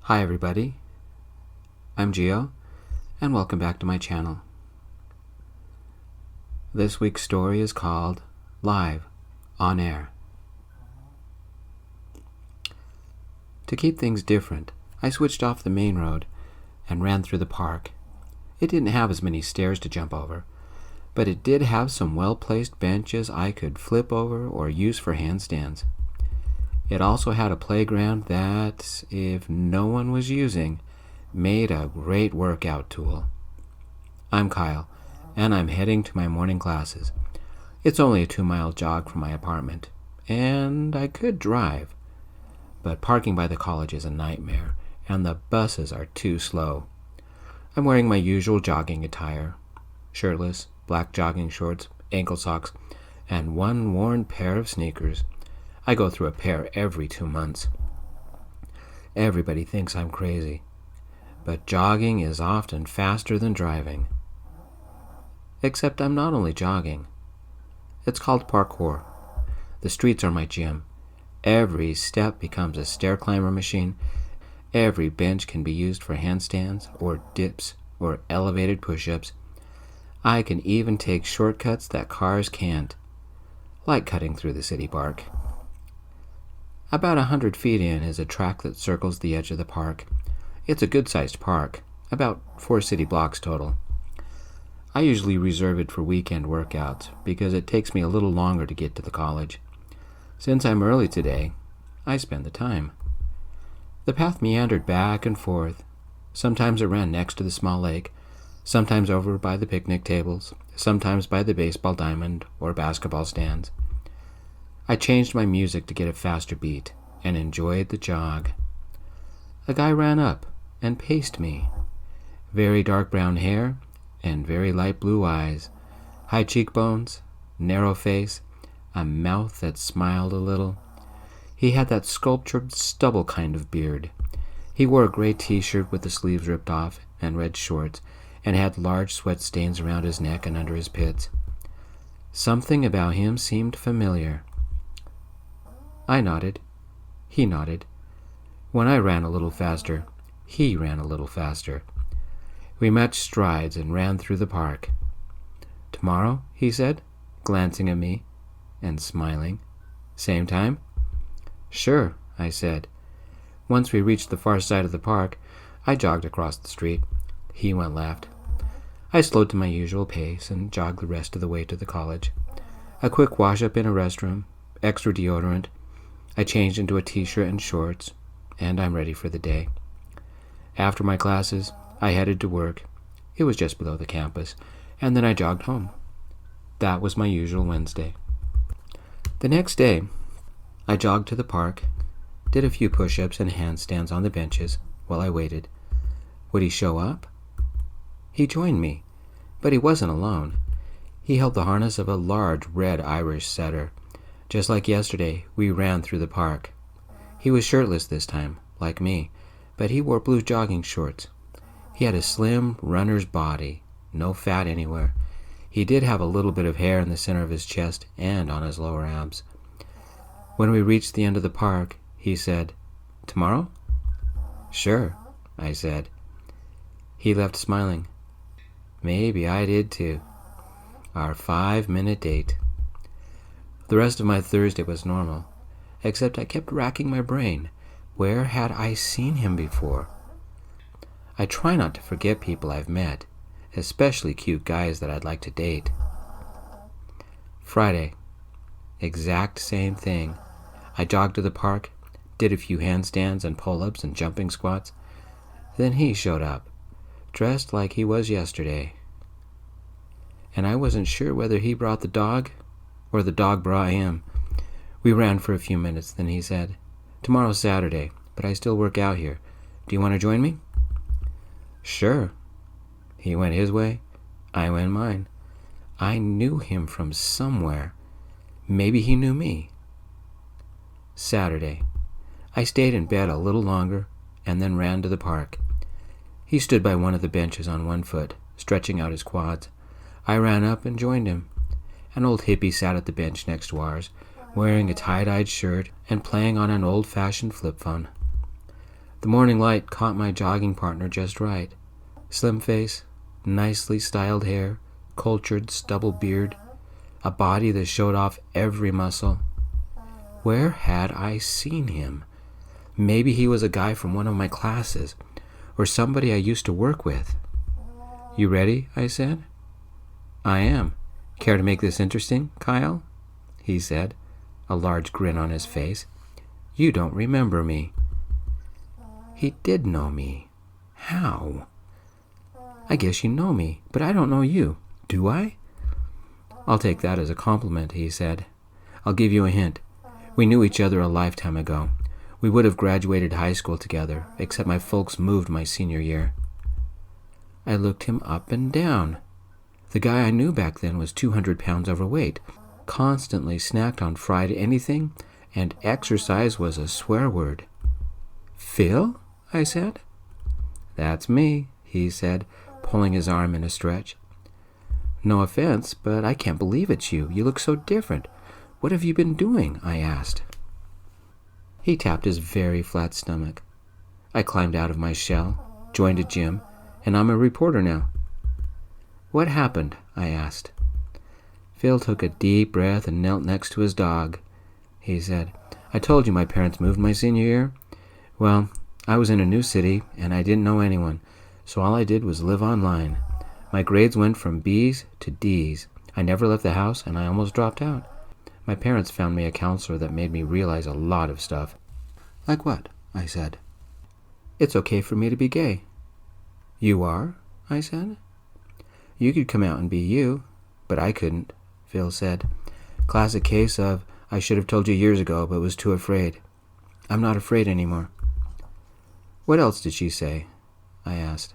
Hi everybody, I'm Gio, and welcome back to my channel. This week's story is called Live on Air. To keep things different, I switched off the main road and ran through the park. It didn't have as many stairs to jump over, but it did have some well-placed benches I could flip over or use for handstands. It also had a playground that, if no one was using, made a great workout tool. I'm Kyle, and I'm heading to my morning classes. It's only a 2-mile jog from my apartment, and I could drive. But parking by the college is a nightmare, and the buses are too slow. I'm wearing my usual jogging attire, shirtless, black jogging shorts, ankle socks, and one worn pair of sneakers. I go through a pair every 2 months. Everybody thinks I'm crazy, but jogging is often faster than driving. Except I'm not only jogging. It's called parkour. The streets are my gym. Every step becomes a stair climber machine. Every bench can be used for handstands or dips or elevated push-ups. I can even take shortcuts that cars can't, like cutting through the city park. About 100 feet in is a track that circles the edge of the park. It's a good-sized park, about 4 city blocks total. I usually reserve it for weekend workouts because it takes me a little longer to get to the college. Since I'm early today, I spend the time. The path meandered back and forth. Sometimes it ran next to the small lake, sometimes over by the picnic tables, sometimes by the baseball diamond or basketball stands. I changed my music to get a faster beat and enjoyed the jog. A guy ran up and paced me. Very dark brown hair and very light blue eyes, high cheekbones, narrow face, a mouth that smiled a little. He had that sculptured stubble kind of beard. He wore a gray t-shirt with the sleeves ripped off and red shorts, and had large sweat stains around his neck and under his pits. Something about him seemed familiar. I nodded. He nodded. When I ran a little faster, he ran a little faster. We matched strides and ran through the park. "Tomorrow?" he said, glancing at me and smiling. "Same time?" "Sure," I said. Once we reached the far side of the park, I jogged across the street. He went left. I slowed to my usual pace and jogged the rest of the way to the college. A quick wash-up in a restroom, extra deodorant. I changed into a t-shirt and shorts, and I'm ready for the day. After my classes, I headed to work. It was just below the campus, and then I jogged home. That was my usual Wednesday. The next day, I jogged to the park, did a few push-ups and handstands on the benches while I waited. Would he show up? He joined me, but he wasn't alone. He held the harness of a large red Irish setter. Just like yesterday, we ran through the park. He was shirtless this time, like me, but he wore blue jogging shorts. He had a slim runner's body, no fat anywhere. He did have a little bit of hair in the center of his chest and on his lower abs. When we reached the end of the park, he said, "Tomorrow?" "Sure," I said. He left smiling. Maybe I did too. Our 5-minute date. The rest of my Thursday was normal, except I kept racking my brain. Where had I seen him before? I try not to forget people I've met, especially cute guys that I'd like to date. Friday. Exact same thing. I jogged to the park, did a few handstands and pull-ups and jumping squats. Then he showed up, dressed like he was yesterday. And I wasn't sure whether he brought the dog or the dog brought him. We ran for a few minutes, then he said, "Tomorrow's Saturday, but I still work out here. Do you want to join me?" "Sure." He went his way, I went mine. I knew him from somewhere. Maybe he knew me. Saturday. I stayed in bed a little longer and then ran to the park. He stood by one of the benches on one foot, stretching out his quads. I ran up and joined him. An old hippie sat at the bench next to ours, wearing a tie-dyed shirt and playing on an old-fashioned flip phone. The morning light caught my jogging partner just right. Slim face, nicely styled hair, cultured stubble beard, a body that showed off every muscle. Where had I seen him? Maybe he was a guy from one of my classes, or somebody I used to work with. "You ready?" I said. "I am. Care to make this interesting, Kyle?" he said, a large grin on his face. "You don't remember me." He did know me. How? "I guess you know me, but I don't know you. Do I?" "I'll take that as a compliment," he said. "I'll give you a hint. We knew each other a lifetime ago. We would have graduated high school together, except my folks moved my senior year." I looked him up and down. The guy I knew back then was 200 pounds overweight, constantly snacked on fried anything, and exercise was a swear word. "Phil?" I said. "That's me," he said, pulling his arm in a stretch. "No offense, but I can't believe it's you. You look so different. What have you been doing?" I asked. He tapped his very flat stomach. "I climbed out of my shell, joined a gym, and I'm a reporter now." "What happened?" I asked. Phil took a deep breath and knelt next to his dog. He said, "I told you my parents moved my senior year. Well, I was in a new city, and I didn't know anyone, so all I did was live online. My grades went from B's to D's. I never left the house, and I almost dropped out. My parents found me a counselor that made me realize a lot of stuff." "Like what?" I said. "It's okay for me to be gay." "You are?" I said. "You could come out and be you, but I couldn't," Phil said. "Classic case of, I should have told you years ago, but was too afraid. I'm not afraid anymore." "What else did she say?" I asked.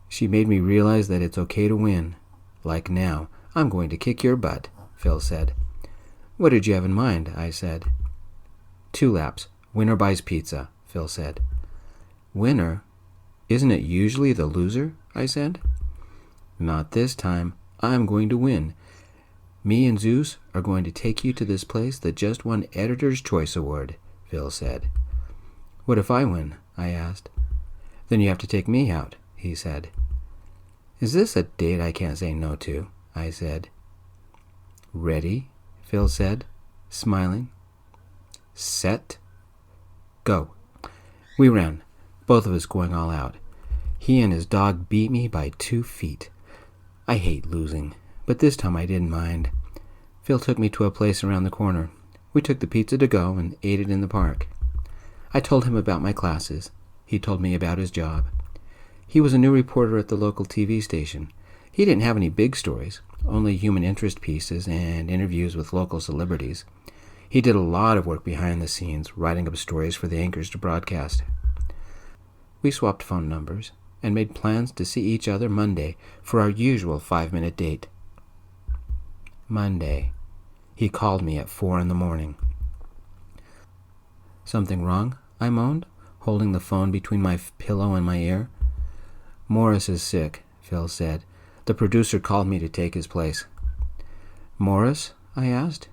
"She made me realize that it's okay to win. Like now, I'm going to kick your butt," Phil said. "What did you have in mind?" I said. "2 laps. Winner buys pizza," Phil said. "Winner? Isn't it usually the loser?" I said. "Not this time. I'm going to win. Me and Zeus are going to take you to this place that just won Editor's Choice Award," Phil said. "What if I win?" I asked. "Then you have to take me out," he said. "Is this a date I can't say no to?" I said. "Ready?" Phil said, smiling. "Set. Go." We ran, both of us going all out. He and his dog beat me by 2 feet. I hate losing, but this time I didn't mind. Phil took me to a place around the corner. We took the pizza to go and ate it in the park. I told him about my classes. He told me about his job. He was a new reporter at the local TV station. He didn't have any big stories, only human interest pieces and interviews with local celebrities. He did a lot of work behind the scenes, writing up stories for the anchors to broadcast. We swapped phone numbers and made plans to see each other Monday for our usual 5-minute date. Monday. He called me at 4 a.m. "Something wrong?" I moaned, holding the phone between my pillow and my ear. "Morris is sick," Phil said. "The producer called me to take his place." "Morris?" I asked.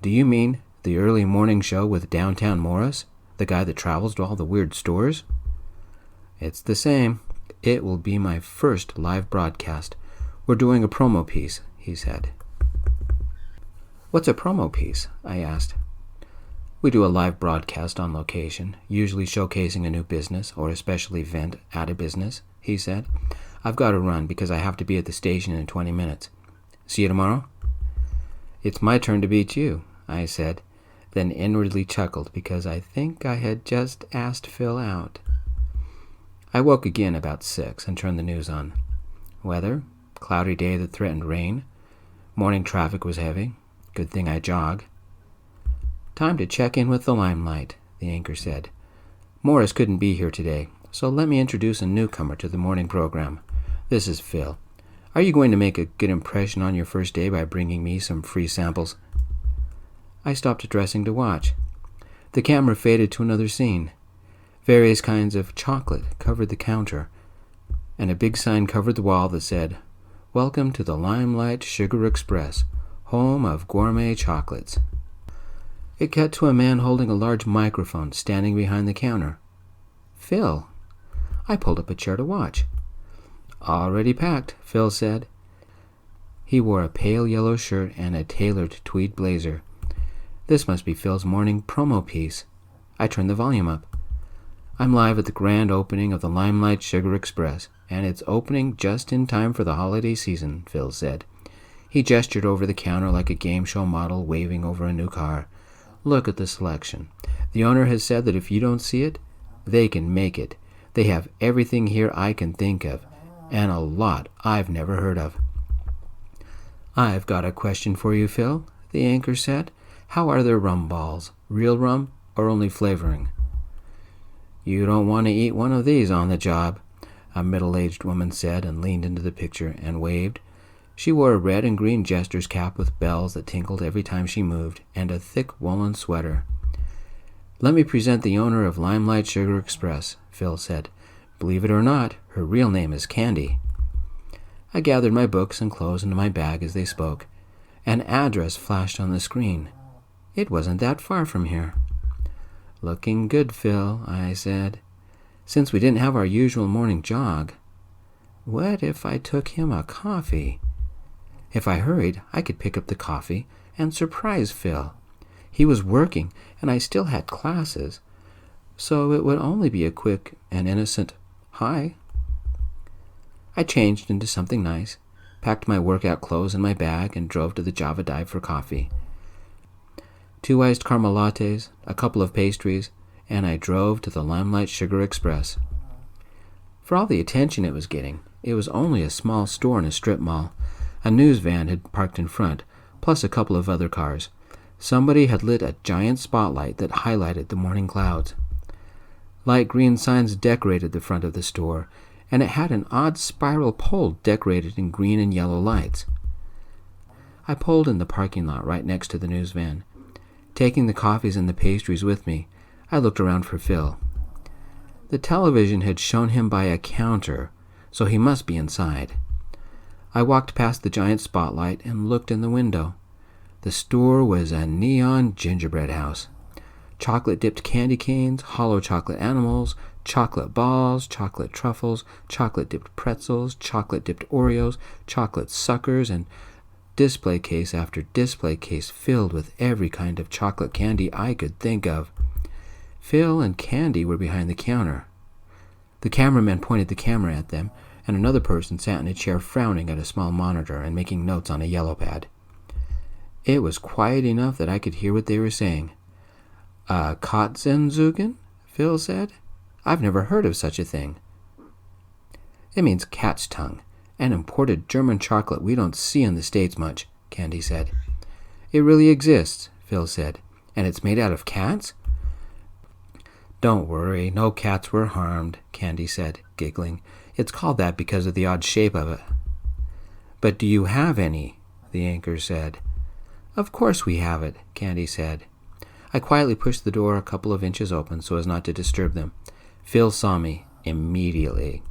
"Do you mean the early morning show with Downtown Morris, the guy that travels to all the weird stores?" "It's the same. It will be my first live broadcast. We're doing a promo piece," he said. "What's a promo piece?" I asked. "We do a live broadcast on location, usually showcasing a new business or a special event at a business," he said. "I've got to run because I have to be at the station in 20 minutes. See you tomorrow?" "It's my turn to beat you," I said, then inwardly chuckled because I think I had just asked Phil out. I woke again about 6 and turned the news on. Weather, cloudy day that threatened rain. Morning traffic was heavy. Good thing I jog. "Time to check in with the limelight," the anchor said. "Morris couldn't be here today, so let me introduce a newcomer to the morning program. This is Phil. Are you going to make a good impression on your first day by bringing me some free samples?" I stopped dressing to watch. The camera faded to another scene. Various kinds of chocolate covered the counter, and a big sign covered the wall that said, "Welcome to the Limelight Sugar Express, home of gourmet chocolates." It cut to a man holding a large microphone standing behind the counter. Phil. I pulled up a chair to watch. Already packed, Phil said. He wore a pale yellow shirt and a tailored tweed blazer. This must be Phil's morning promo piece. I turned the volume up. I'm live at the grand opening of the Limelight Sugar Express, and it's opening just in time for the holiday season, Phil said. He gestured over the counter like a game show model waving over a new car. Look at the selection. The owner has said that if you don't see it, they can make it. They have everything here I can think of, and a lot I've never heard of. I've got a question for you, Phil, the anchor said. How are their rum balls? Real rum or only flavoring? You don't want to eat one of these on the job, a middle-aged woman said and leaned into the picture and waved. She wore a red and green jester's cap with bells that tinkled every time she moved, and a thick woolen sweater. Let me present the owner of Limelight Sugar Express, Phil said. Believe it or not, her real name is Candy. I gathered my books and clothes into my bag as they spoke. An address flashed on the screen. It wasn't that far from here. Looking good, Phil, I said. Since we didn't have our usual morning jog, what if I took him a coffee? If I hurried, I could pick up the coffee and surprise Phil. He was working, and I still had classes, so it would only be a quick and innocent hi. I changed into something nice, packed my workout clothes in my bag, and drove to the Java Dive for coffee. 2 iced caramel lattes, a couple of pastries, and I drove to the Limelight Sugar Express. For all the attention it was getting, it was only a small store in a strip mall. A news van had parked in front, plus a couple of other cars. Somebody had lit a giant spotlight that highlighted the morning clouds. Light green signs decorated the front of the store, and it had an odd spiral pole decorated in green and yellow lights. I pulled in the parking lot right next to the news van. Taking the coffees and the pastries with me, I looked around for Phil. The television had shown him by a counter, so he must be inside. I walked past the giant spotlight and looked in the window. The store was a neon gingerbread house. Chocolate-dipped candy canes, hollow chocolate animals, chocolate balls, chocolate truffles, chocolate-dipped pretzels, chocolate-dipped Oreos, chocolate suckers, and display case after display case filled with every kind of chocolate candy I could think of. Phil and Candy were behind the counter. The cameraman pointed the camera at them, and another person sat in a chair frowning at a small monitor and making notes on a yellow pad. It was quiet enough that I could hear what they were saying. Katzenzugen? Phil said. I've never heard of such a thing. It means cat's tongue, an imported German chocolate we don't see in the States much, Candy said. It really exists, Phil said. And it's made out of cats? Don't worry, no cats were harmed, Candy said, giggling. It's called that because of the odd shape of it. But do you have any? The anchor said. Of course we have it, Candy said. I quietly pushed the door a couple of inches open so as not to disturb them. Phil saw me immediately.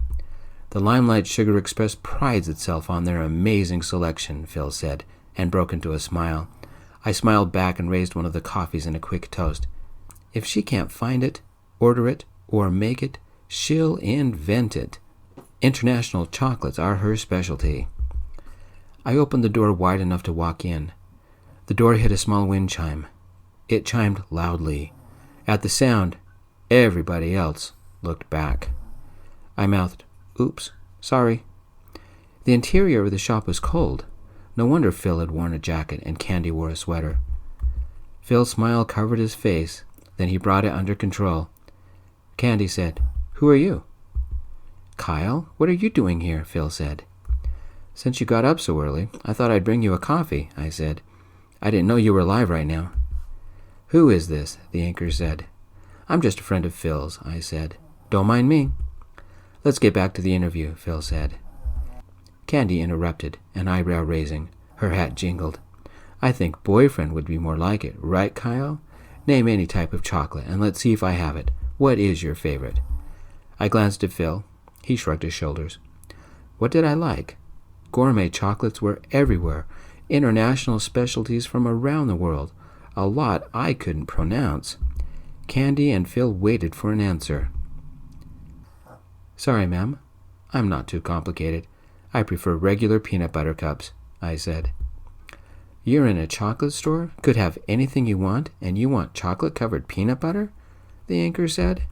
The Limelight Sugar Express prides itself on their amazing selection, Phil said, and broke into a smile. I smiled back and raised one of the coffees in a quick toast. If she can't find it, order it, or make it, she'll invent it. International chocolates are her specialty. I opened the door wide enough to walk in. The door hit a small wind chime. It chimed loudly. At the sound, everybody else looked back. I mouthed, "Oops, sorry." The interior of the shop was cold. No wonder Phil had worn a jacket and Candy wore a sweater. Phil's smile covered his face, then he brought it under control. Candy said, "Who are you?" "Kyle, what are you doing here?" Phil said. "Since you got up so early, I thought I'd bring you a coffee," I said. "I didn't know you were live right now." "Who is this?" the anchor said. "I'm just a friend of Phil's," I said. "Don't mind me." "Let's get back to the interview," Phil said. Candy interrupted, an eyebrow raising. Her hat jingled. "I think boyfriend would be more like it, right, Kyle? Name any type of chocolate, and let's see if I have it. What is your favorite?" I glanced at Phil. He shrugged his shoulders. What did I like? Gourmet chocolates were everywhere, international specialties from around the world, a lot I couldn't pronounce. Candy and Phil waited for an answer. Sorry, ma'am. I'm not too complicated. I prefer regular peanut butter cups, I said. You're in a chocolate store, could have anything you want, and you want chocolate-covered peanut butter? The anchor said.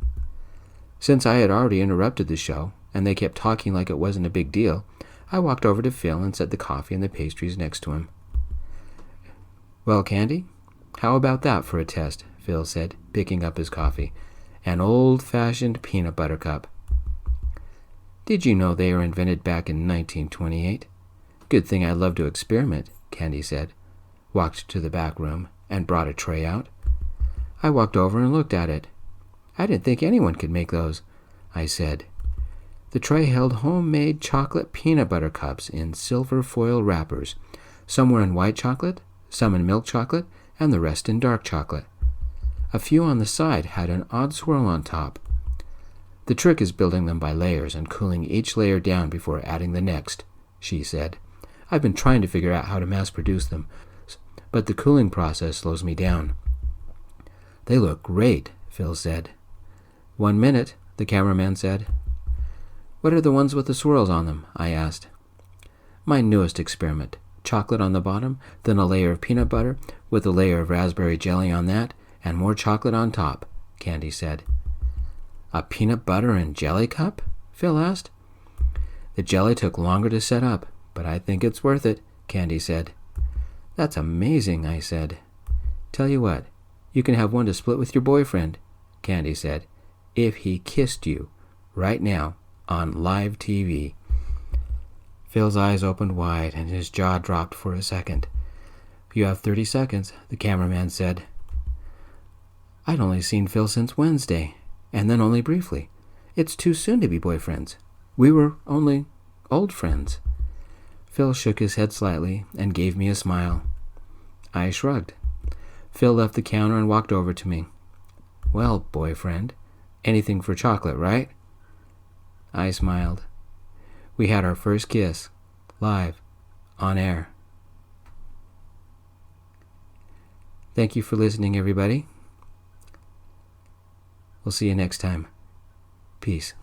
Since I had already interrupted the show, and they kept talking like it wasn't a big deal, I walked over to Phil and set the coffee and the pastries next to him. Well, Candy, how about that for a test? Phil said, picking up his coffee. An old-fashioned peanut butter cup. Did you know they were invented back in 1928? Good thing I love to experiment, Candy said, walked to the back room, and brought a tray out. I walked over and looked at it. I didn't think anyone could make those, I said. The tray held homemade chocolate peanut butter cups in silver foil wrappers. Some were in white chocolate, some in milk chocolate, and the rest in dark chocolate. A few on the side had an odd swirl on top. The trick is building them by layers and cooling each layer down before adding the next, she said. I've been trying to figure out how to mass produce them, but the cooling process slows me down. They look great, Phil said. 1 minute, the cameraman said. What are the ones with the swirls on them? I asked. My newest experiment. Chocolate on the bottom, then a layer of peanut butter, with a layer of raspberry jelly on that, and more chocolate on top, Candy said. A peanut butter and jelly cup? Phil asked. The jelly took longer to set up, but I think it's worth it, Candy said. That's amazing, I said. Tell you what, you can have one to split with your boyfriend, Candy said, if he kissed you, right now, on live TV. Phil's eyes opened wide and his jaw dropped for a second. You have 30 seconds, the cameraman said. I'd only seen Phil since Wednesday, and then only briefly. It's too soon to be boyfriends. We were only old friends. Phil shook his head slightly and gave me a smile. I shrugged. Phil left the counter and walked over to me. Well, boyfriend, anything for chocolate, right? I smiled. We had our first kiss, live, on air. Thank you for listening, everybody. We'll see you next time. Peace.